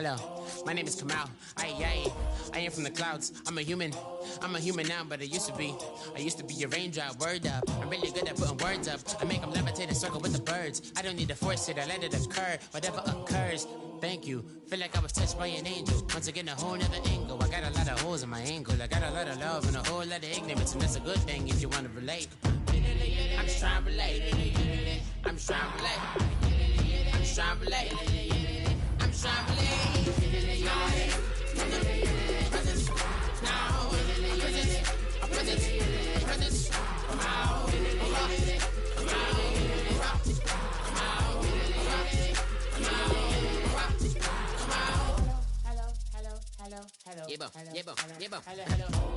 Hello, my name is Kamal. I am from the clouds. I'm a human now, but I used to be a raindrop. Word up, I'm really good at putting words up. I make them levitate and circle with the birds. I don't need to force it, I let it occur. Whatever occurs, thank you. Feel like I was touched by an angel. Once again, a whole nother angle. I got a lot of holes in my ankle. I got a lot of love and a whole lot of ignorance, and that's a good thing if you want to relate. I'm just trying to relate. I'm just trying to relate. I'm just trying to relate. I'm just trying to relate.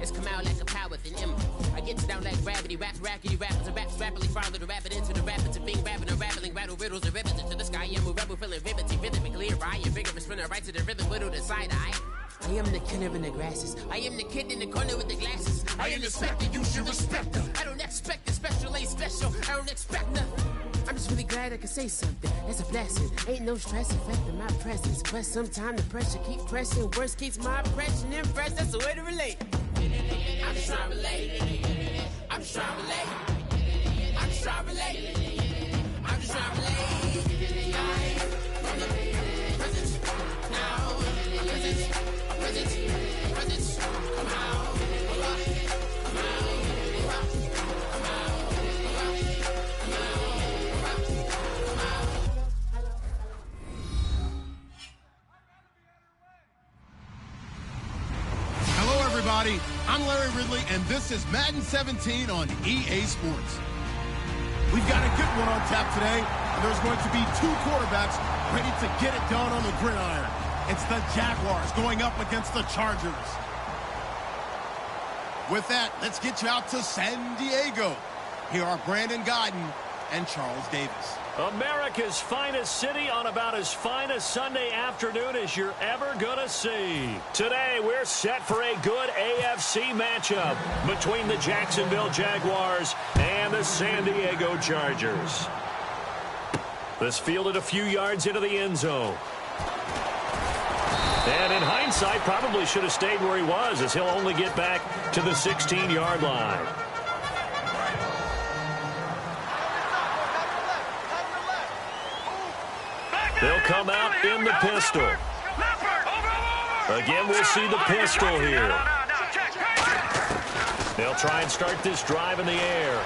It's come out like a power within him. I get down like gravity, rackety rappers and raps rapidly follow the rapid into the rapids of being rapping and rattling, rattle riddles and ribbons into the sky. I'm a rebel feeling rhythmically right and vigorous, spinning right to the rhythm, widow to side eye. I am the killer in the grasses. I am the kid in the corner with the glasses. I am the specter, you should respect them. I don't expect the special, ain't special. I don't expect nothing. I'm just really glad I can say something. It's a blessing. Ain't no stress affecting my presence. But sometimes the pressure keep pressing. Worst keeps my impression impressed. That's the way to relate. I'm just trying to relate. I'm just trying to relate. I'm just trying to relate. I'm just trying to relate. From the present, now, present, come out, come out. Everybody, I'm Larry Ridley, and this is Madden 17 on EA Sports. We've got a good one on tap today, and there's going to be two quarterbacks ready to get it done on the gridiron. It's the Jaguars going up against the Chargers. With that, let's get you out to San Diego. Here are Brandon Godden and Charles Davis. America's finest city on about as fine a Sunday afternoon as you're ever gonna see. Today, we're set for a good AFC matchup between the Jacksonville Jaguars and the San Diego Chargers. This fielded a few yards into the end zone. And in hindsight, probably should have stayed where he was, as he'll only get back to the 16-yard line. They'll come out in the pistol. Again, we'll see the pistol here. They'll try and start this drive in the air.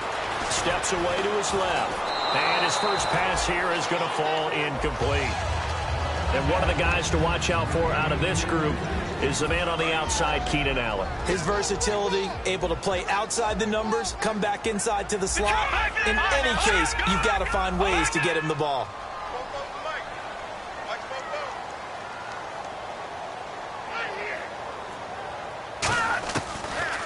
Steps away to his left. And his first pass here is going to fall incomplete. And one of the guys to watch out for out of this group is the man on the outside, Keenan Allen. His versatility, able to play outside the numbers, come back inside to the slot. In any case, you've got to find ways to get him the ball.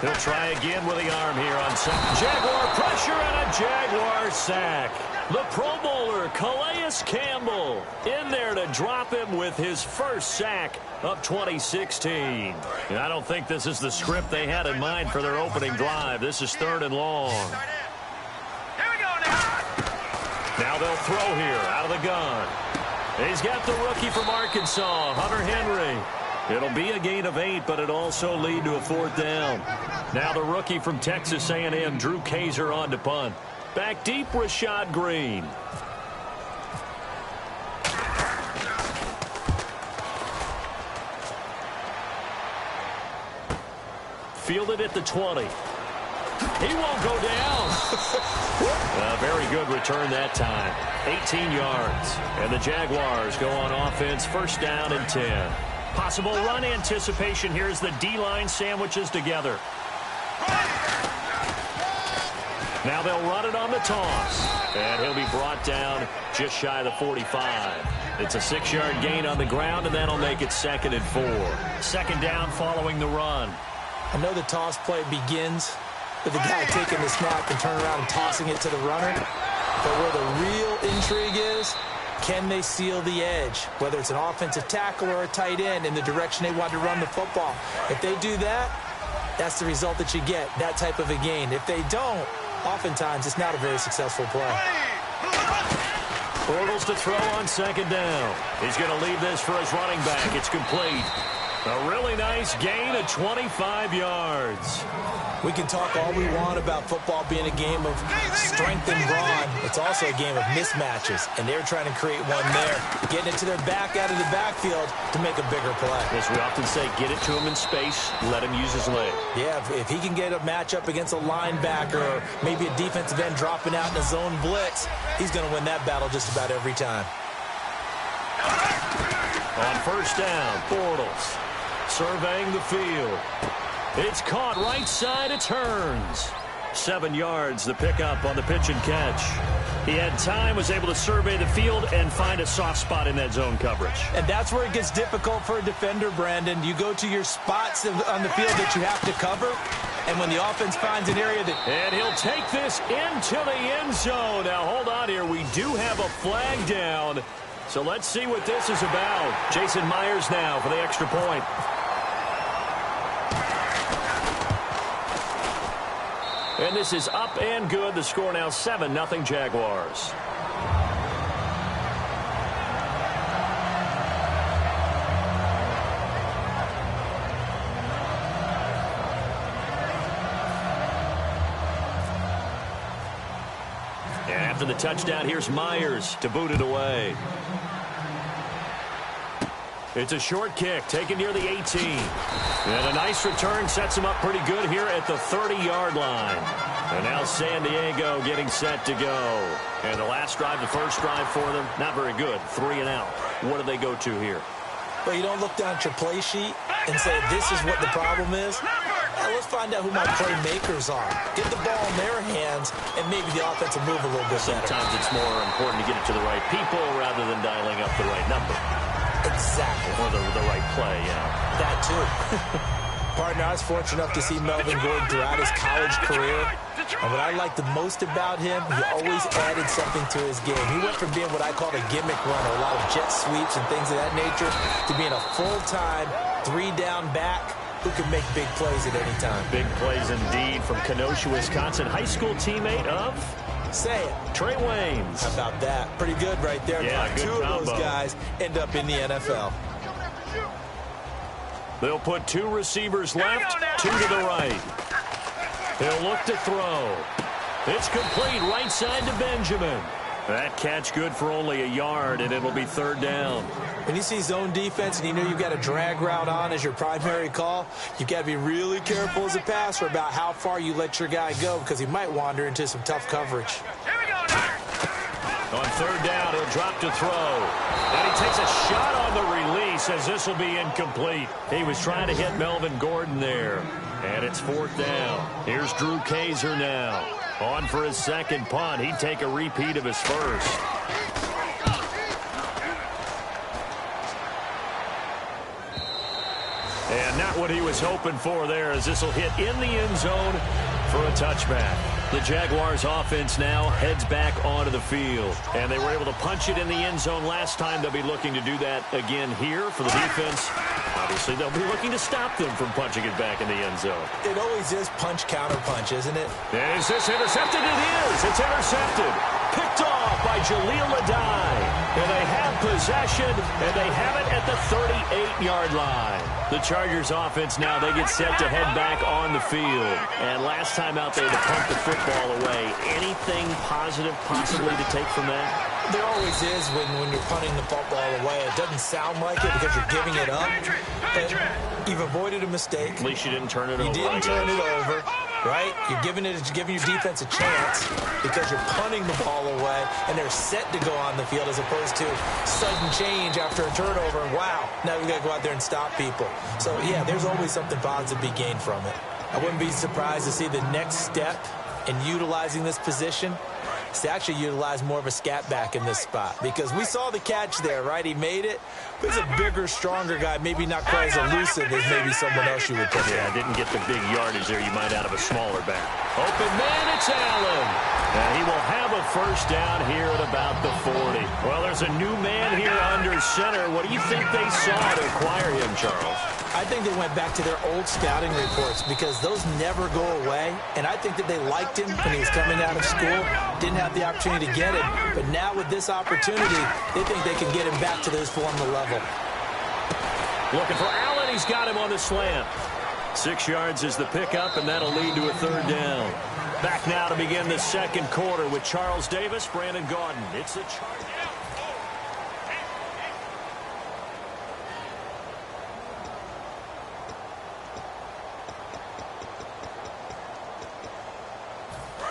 He'll try again with the arm here on second. Jaguar pressure and a Jaguar sack. The Pro Bowler, Calais Campbell, in there to drop him with his first sack of 2016. And I don't think this is the script they had in mind for their opening drive. This is 3rd and long. Now they'll throw here out of the gun. He's got the rookie from Arkansas, Hunter Henry. It'll be a gain of 8, but it'll also lead to a 4th down. Now the rookie from Texas A&M, Drew Kaiser, on to punt. Back deep, Rashad Green. Fielded at the 20. He won't go down. A very good return that time. 18 yards. And the Jaguars go on offense, 1st down and 10. Possible run anticipation here as the D-line sandwiches together. Now they'll run it on the toss. And he'll be brought down just shy of the 45. It's a 6-yard gain on the ground, and that'll make it 2nd and 4. 2nd down following the run. I know the toss play begins with the guy taking the snap and turning around and tossing it to the runner. But where the real intrigue is, can they seal the edge, whether it's an offensive tackle or a tight end, in the direction they want to run the football? If they do that, that's the result that you get, that type of a gain. If they don't, oftentimes it's not a very successful play. Bortles to throw on second down. He's going to leave this for his running back. It's complete. A really nice gain of 25 yards. We can talk all we want about football being a game of strength and brawn. It's also a game of mismatches, and they're trying to create one there, getting it to their back out of the backfield to make a bigger play. As we often say, get it to him in space, let him use his leg. Yeah, if he can get a matchup against a linebacker or maybe a defensive end dropping out in a zone blitz, he's going to win that battle just about every time. On first down, Bortles surveying the field. It's caught right side. It turns. 7 yards, the pickup on the pitch and catch. He had time, was able to survey the field and find a soft spot in that zone coverage. And that's where it gets difficult for a defender, Brandon. You go to your spots on the field that you have to cover, and when the offense finds an area that... And he'll take this into the end zone. Now, hold on here. We do have a flag down. So let's see what this is about. Jason Myers now for the extra point. And this is up and good. The score now 7-0 Jaguars. And after the touchdown, here's Myers to boot it away. It's a short kick taken near the 18. And a nice return sets him up pretty good here at the 30-yard line. And now San Diego getting set to go. And the last drive, the first drive for them, not very good. 3 and out. What do they go to here? Well, you don't look down at your play sheet and say, this is what the problem is. Now, let's find out who my playmakers are. Get the ball in their hands, and maybe the offense will move a little bit better. Sometimes it's more important to get it to the right people rather than dialing up the right number. Exactly. Or the right play, yeah. That, too. Partner, I was fortunate enough to see Melvin Gordon throughout his college career. And what I liked the most about him, he always added something to his game. He went from being what I called a gimmick runner, a lot of jet sweeps and things of that nature, to being a full-time, 3-down back who can make big plays at any time. Big plays indeed from Kenosha, Wisconsin. High school teammate of... Say it. Trey Waynes. How about that? Pretty good right there. Yeah, good Two combo. of those guys end up in the NFL. They'll put 2 receivers left, 2 to the right. He'll look to throw. It's complete right side to Benjamin. That catch good for only a yard, and it'll be 3rd down. When you see zone defense and you know you've got a drag route on as your primary call, you've got to be really careful as a passer about how far you let your guy go because he might wander into some tough coverage. On 3rd down, he'll drop to throw. And he takes a shot on the release as this will be incomplete. He was trying to hit Melvin Gordon there. And it's 4th down. Here's Drew Kaiser now. On for his second punt. He'd take a repeat of his first. And not what he was hoping for there, as this will hit in the end zone for a touchback. The Jaguars offense now heads back onto the field. And they were able to punch it in the end zone last time. They'll be looking to do that again here for the defense. Obviously, they'll be looking to stop them from punching it back in the end zone. It always is punch, counter punch, isn't it? And is this intercepted? It is. It's intercepted. Picked off by Jaleel Adai. And they have possession, and they have it at the 38-yard line. The Chargers offense now, they get set to head back on the field. And last time out there, to punt the football away. Anything positive possibly to take from that? There always is when you're punting the football away. It doesn't sound like it because you're giving it up. But you've avoided a mistake. At least you didn't turn it over. You didn't turn it over, right? You're giving your defense a chance because you're punting the ball away, and they're set to go on the field as opposed to sudden change after a turnover. And wow, now we've got to go out there and stop people. So, yeah, there's always something positive to be gained from it. I wouldn't be surprised to see the next step in utilizing this position is to actually utilize more of a scat back in this spot, because we saw the catch there, right? He made it, but he's a bigger, stronger guy, maybe not quite as elusive as maybe someone else you would put in. Yeah, didn't get the big yardage there you might out of a smaller back. Open man, it's Allen. And he will have a first down here at about the 40. Well, there's a new man here under center. What do you think they saw to acquire him, Charles? I think they went back to their old scouting reports because those never go away. And I think that they liked him when he was coming out of school. Didn't have the opportunity to get it. But now with this opportunity, they think they can get him back to this former level. Looking for Allen. He's got him on the slant. 6 yards is the pickup, and that'll lead to a third down. Back now to begin the second quarter with Charles Davis, Brandon Gaudin. It's the Chargers.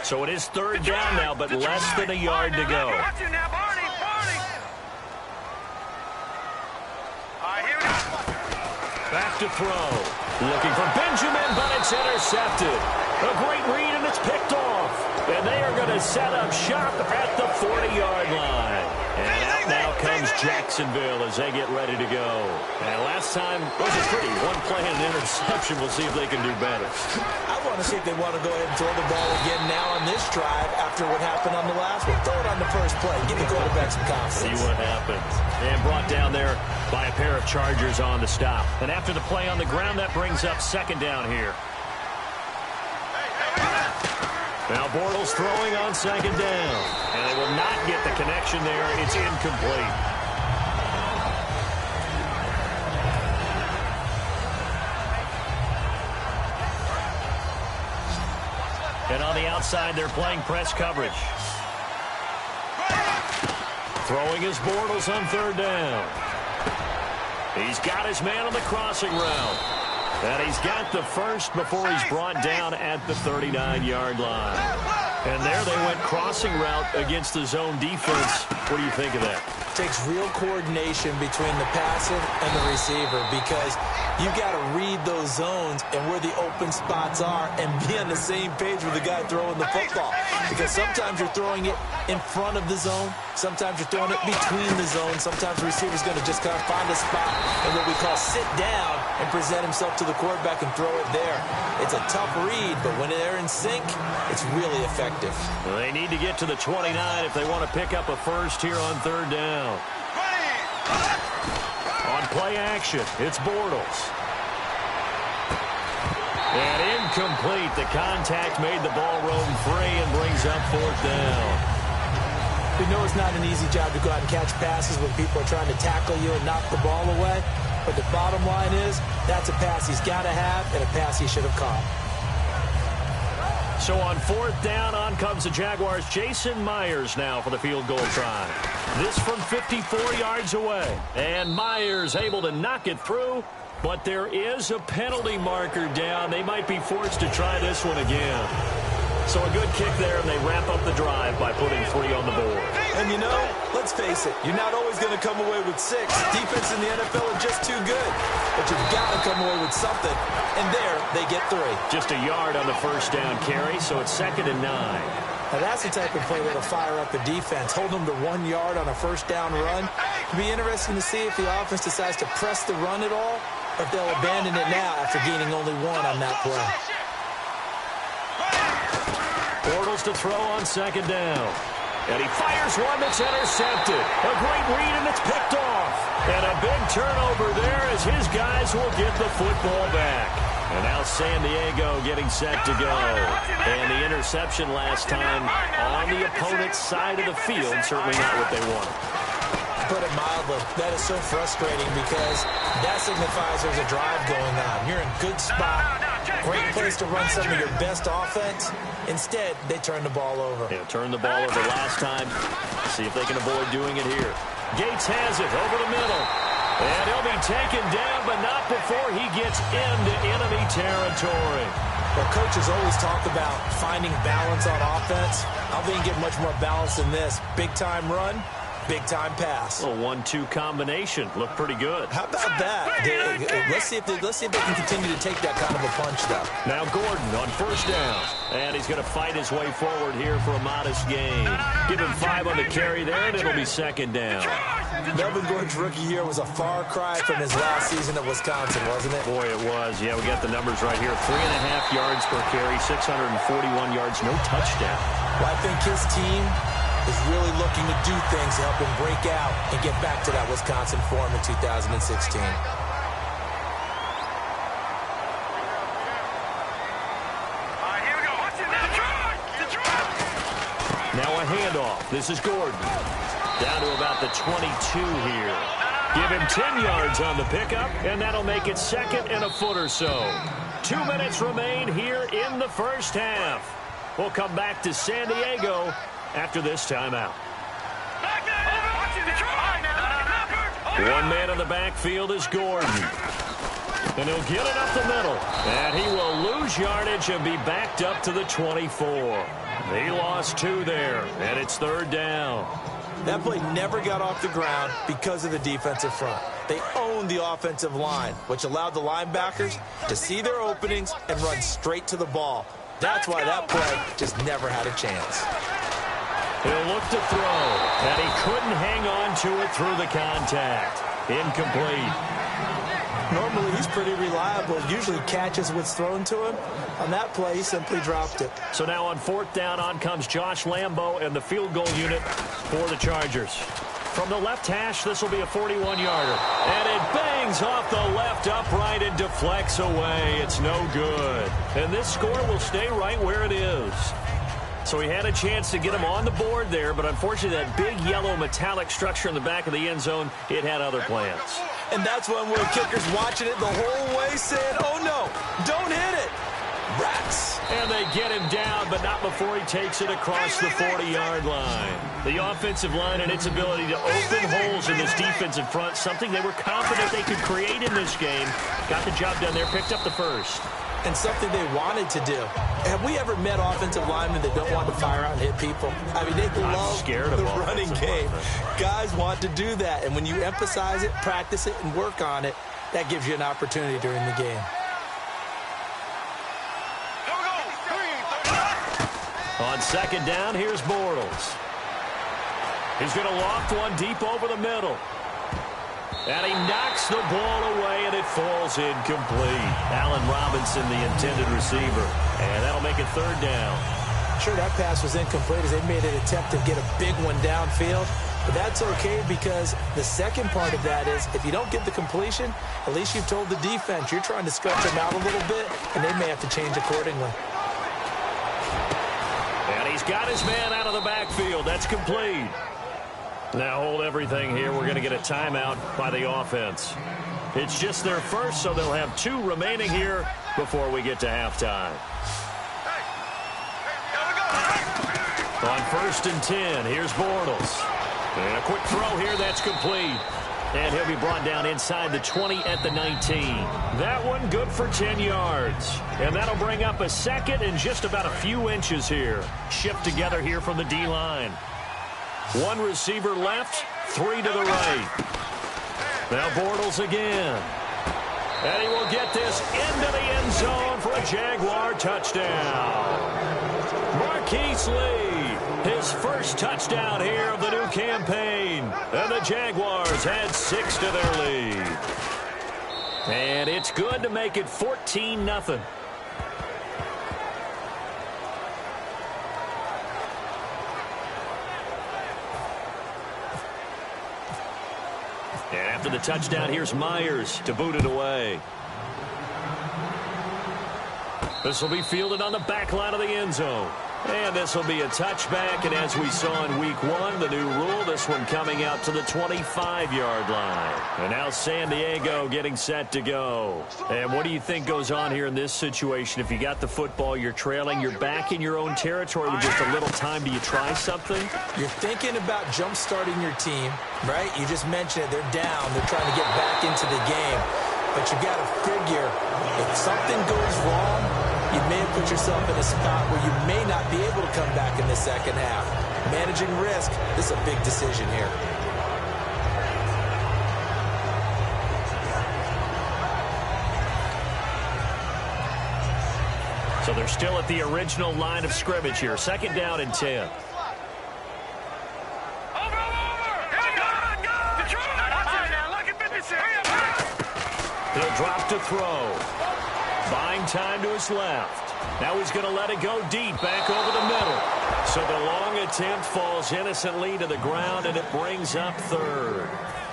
So it is third down now, but less than a yard to go. Back to throw. Looking for Benjamin, but it's intercepted. A great read, and it's picked off. And they are going to set up shop at the 40-yard line. And out now comes Jacksonville as they get ready to go. And last time wasn't pretty. One play and an interception. We'll see if they can do better. I want to see if they want to go ahead and throw the ball again now on this drive after what happened on the last one. Throw it on the first play. Give the quarterback some confidence. See what happens. And brought down there by a pair of Chargers on the stop. And after the play on the ground, that brings up second down here. Now Bortles throwing on second down. And they will not get the connection there. It's incomplete. And on the outside, they're playing press coverage. Throwing his Bortles on third down. He's got his man on the crossing route. And he's got the first before he's brought down at the 39-yard line. And there they went crossing route against the zone defense. What do you think of that? Takes real coordination between the passive and the receiver because you got to read those zones and where the open spots are and be on the same page with the guy throwing the football. Because sometimes you're throwing it in front of the zone. Sometimes you're throwing it between the zones. Sometimes the receiver's going to just kind of find a spot and what we call sit down and present himself to the quarterback and throw it there. It's a tough read, but when they're in sync, it's really effective. Well, they need to get to the 29 if they want to pick up a first here on third down. On play action, it's Bortles. And incomplete. The contact made the ball roam free and brings up fourth down. We know it's not an easy job to go out and catch passes when people are trying to tackle you and knock the ball away. But the bottom line is, that's a pass he's got to have and a pass he should have caught. So on fourth down, on comes the Jaguars' Jason Myers now for the field goal try. This from 54 yards away. And Myers able to knock it through, but there is a penalty marker down. They might be forced to try this one again. So a good kick there, and they wrap up the drive by putting 3 on the board. And you know, let's face it, you're not always going to come away with 6. Defense in the NFL are just too good. But you've got to come away with something. And there, they get 3. Just a yard on the first down carry, so it's 2nd and 9. Now that's the type of play that'll fire up a defense. Hold them to 1 yard on a first down run. It'll be interesting to see if the offense decides to press the run at all, or if they'll abandon it now after gaining only 1 on that play. Bortles to throw on second down. And he fires one that's intercepted. A great read, and it's picked off. And a big turnover there as his guys will get the football back. And now San Diego getting set to go. And the interception last time on the opponent's side of the field. Certainly not what they wanted. Put it mildly, that is so frustrating because that signifies there's a drive going on. You're in good spot, great place to run some of your best offense. Instead, they turn the ball over. Yeah, turn the ball over last time. See if they can avoid doing it here. Gates has it over the middle. And he'll be taken down, but not before he gets into enemy territory. Well, coaches always talk about finding balance on offense. I don't think you get much more balance than this. Big-time run, Big-time pass. A 1-2 combination. Looked pretty good. How about that? Let's see if they can continue to take that kind of a punch, though. Now Gordon on first down. And he's going to fight his way forward here for a modest gain. Give him 5 on the carry there, and it'll be second down. Melvin Gordon's rookie year was a far cry from his last season at Wisconsin, wasn't it? Boy, it was. Yeah, we got the numbers right here. 3.5 yards per carry, 641 yards, no touchdown. Well, I think his team is really looking to do things to help him break out and get back to that Wisconsin form in 2016. Now a handoff. This is Gordon. Down to about the 22 here. Give him 10 yards on the pickup, and that'll make it second and a foot or so. 2 minutes remain here in the first half. We'll come back to San Diego after this timeout. One man in the backfield is Gordon. And he'll get it up the middle. And he will lose yardage and be backed up to the 24. He lost 2 there, and it's third down. That play never got off the ground because of the defensive front. They owned the offensive line, which allowed the linebackers to see their openings and run straight to the ball. That's why that play just never had a chance. He'll look to throw, and he couldn't hang on to it through the contact. Incomplete. Normally, he's pretty reliable. Usually catches what's thrown to him. On that play, he simply dropped it. So now on fourth down, on comes Josh Lambo and the field goal unit for the Chargers. From the left hash, this will be a 41-yarder. And it bangs off the left upright and deflects away. It's no good. And this score will stay right where it is. So he had a chance to get him on the board there, but unfortunately that big yellow metallic structure in the back of the end zone, it had other plans. And that's when kicker's watching it the whole way saying, oh no, don't hit it. Rats. And they get him down, but not before he takes it across the 40-yard line. The offensive line and its ability to open holes in this defensive front, something they were confident they could create in this game. Got the job done there, picked up the first. And something they wanted to do. Have we ever met offensive linemen that don't want to fire out and hit people? I mean, they love the running game. Guys want to do that, and when you emphasize it, practice it, and work on it, that gives you an opportunity during the game. On second down, here's Bortles. He's going to loft one deep over the middle. And he knocks the ball away, and it falls incomplete. Allen Robinson, the intended receiver. And that'll make it third down. Sure, that pass was incomplete as they made an attempt to get a big one downfield. But that's okay because the second part of that is if you don't get the completion, at least you've told the defense you're trying to stretch them out a little bit, and they may have to change accordingly. And he's got his man out of the backfield. That's complete. Now hold everything here. We're going to get a timeout by the offense. It's just their first, so they'll have 2 remaining here before we get to halftime. On first and 10, here's Bortles. And a quick throw here, that's complete. And he'll be brought down inside the 20 at the 19. That one good for 10 yards. And that'll bring up a second and just about a few inches here. Shift together here from the D-line. 1 receiver left, 3 to the right. Now Bortles again. And he will get this into the end zone for a Jaguar touchdown. Marquise Lee, his first touchdown here of the new campaign. And the Jaguars had 6 to their lead. And it's good to make it 14-0. And after the touchdown, here's Myers to boot it away. This will be fielded on the back line of the end zone. And this will be a touchback, and as we saw in week 1, the new rule, this one coming out to the 25-yard line. And now San Diego getting set to go. And what do you think goes on here in this situation? If you got the football, you're trailing, you're back in your own territory with just a little time. Do you try something? You're thinking about jump-starting your team, right? You just mentioned it. They're down. They're trying to get back into the game. But you got to figure, if something goes wrong, you may have put yourself in a spot where you may not be able to come back in the second half. Managing risk, this is a big decision here. So they're still at the original line of scrimmage here. 2nd down and 10. He'll drop to throw. Buying time to his left. Now he's going to let it go deep, back over the middle. So the long attempt falls innocently to the ground, and it brings up 3rd.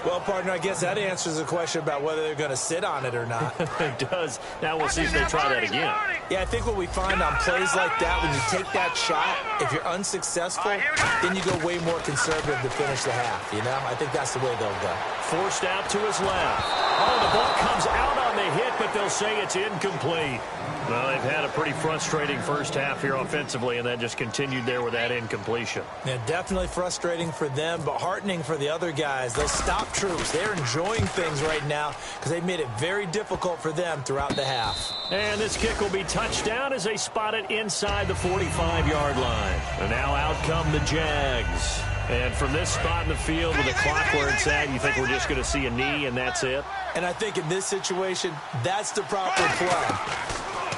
Well, partner, I guess that answers the question about whether they're going to sit on it or not. It does. Now we'll see if they try that again. Yeah, I think what we find on plays like that, when you take that shot, if you're unsuccessful, then you go way more conservative to finish the half, you know? I think that's the way they'll go. Forced out to his left. Oh, the ball comes out on the hit, but they'll say it's incomplete. Well, they've had a pretty frustrating first half here offensively, and then just continued there with that incompletion. Yeah, definitely frustrating for them, but heartening for the other guys. Those stop troops, they're enjoying things right now because they've made it very difficult for them throughout the half. And this kick will be touchdown as they spot it inside the 45-yard line. And now out come the Jags. And from this spot in the field with the clock where it's at, you think we're just going to see a knee and that's it? And I think in this situation, that's the proper play.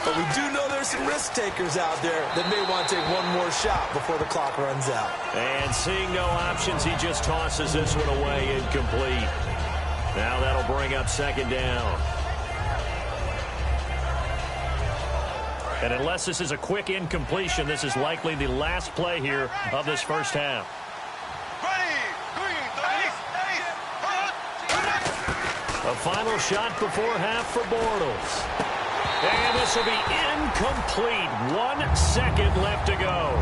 But we do know there's some risk takers out there that may want to take one more shot before the clock runs out. And seeing no options, he just tosses this one away incomplete. Now that'll bring up 2nd down. And unless this is a quick incompletion, this is likely the last play here of this first half. A final shot before half for Bortles. And this will be incomplete. 1 second left to go.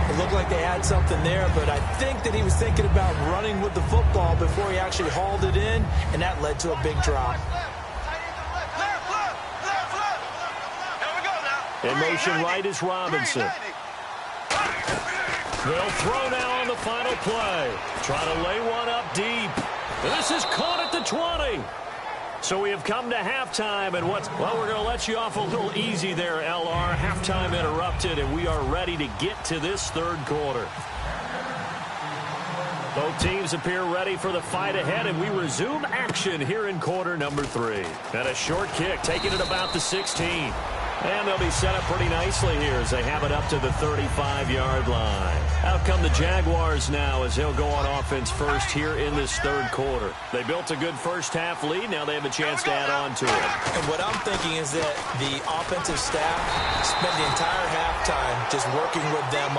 It looked like they had something there, but I think that he was thinking about running with the football before he actually hauled it in, and that led to a big drop. In motion right is Robinson. They'll throw now on the final play. Try to lay one up deep. This is caught at the 20. So we have come to halftime, and well, we're going to let you off a little easy there, LR. Halftime interrupted, and we are ready to get to this 3rd quarter. Both teams appear ready for the fight ahead, and we resume action here in quarter number 3. And a short kick, taking it about the 16. And they'll be set up pretty nicely here as they have it up to the 35-yard line. Out come the Jaguars now as they'll go on offense first here in this 3rd quarter. They built a good first half lead. Now they have a chance to add on to it. And what I'm thinking is that the offensive staff spent the entire halftime just working with them